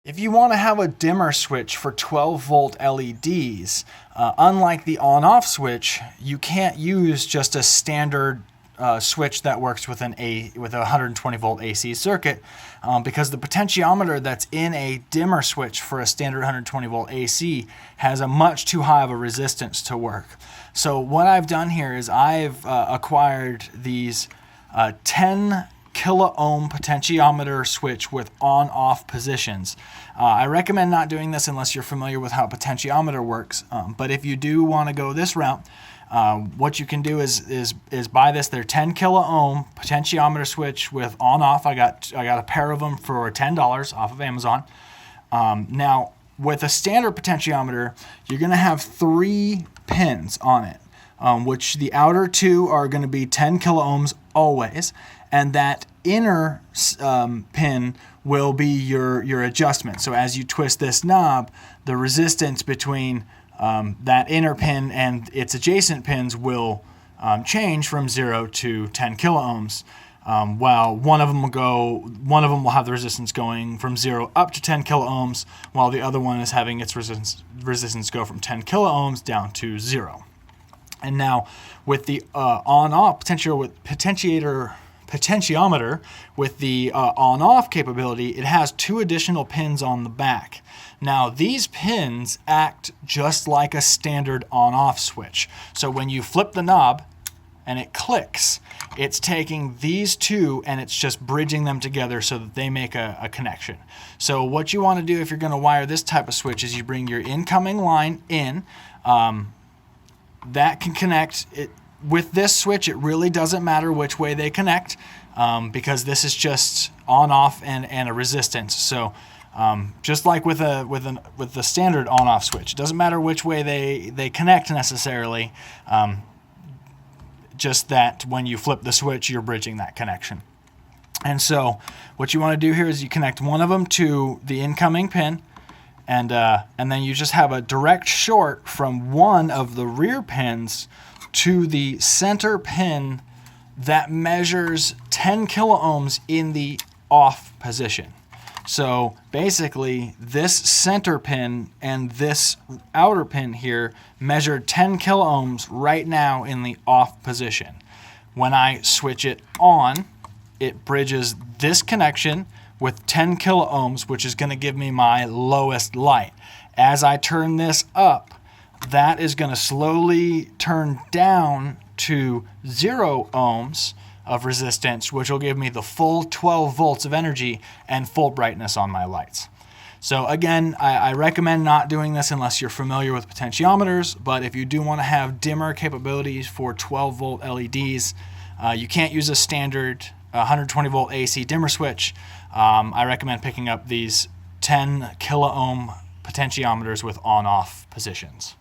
If you want to have a dimmer switch for 12 volt LEDs, unlike the on-off switch, you can't use just a standard switch that works with a 120 volt AC circuit, because the potentiometer that's in a dimmer switch for a standard 120 volt AC has a much too high of a resistance to work. So what I've done here is I've acquired these 10 kilo ohm potentiometer switch with on-off positions. I recommend not doing this unless you're familiar with how a potentiometer works, but if you do want to go this route, what you can do is buy this. They're 10 kilo ohm potentiometer switch with on-off. I got a pair of them for $10 off of Amazon. Now, with a standard potentiometer, you're going to have 3 pins on it, which the outer 2 are going to be 10 kilo ohms always, and that inner pin will be your adjustment. So as you twist this knob, the resistance between that inner pin and its adjacent pins will change from 0 to 10 kilo ohms. While one of them will have the resistance going from 0 up to 10 kilo ohms, while the other one is having its resistance go from 10 kilo ohms down to 0. And now with the on-off potentiometer with the on-off capability, it has 2 additional pins on the back. Now these pins act just like a standard on-off switch. So when you flip the knob and it clicks, it's taking these 2 and it's just bridging them together so that they make a connection. So what you want to do if you're going to wire this type of switch is you bring your incoming line in. That can connect it. With this switch, it really doesn't matter which way they connect, because this is just on-off and a resistance. So just like with the standard on-off switch, it doesn't matter which way they connect necessarily. Just that when you flip the switch, you're bridging that connection. And so what you want to do here is you connect one of them to the incoming pin, and then you just have a direct short from one of the rear pins to the center pin that measures 10 kilo ohms in the off position. So basically this center pin and this outer pin here measure 10 kilo ohms right now in the off position. When I switch it on, it bridges this connection with 10 kilo ohms, which is going to give me my lowest light. As I turn this up, that is going to slowly turn down to 0 ohms of resistance, which will give me the full 12 volts of energy and full brightness on my lights. So again, I recommend not doing this unless you're familiar with potentiometers, but if you do want to have dimmer capabilities for 12 volt LEDs, you can't use a standard 120 volt AC dimmer switch. I recommend picking up these 10 kilo ohm potentiometers with on-off positions.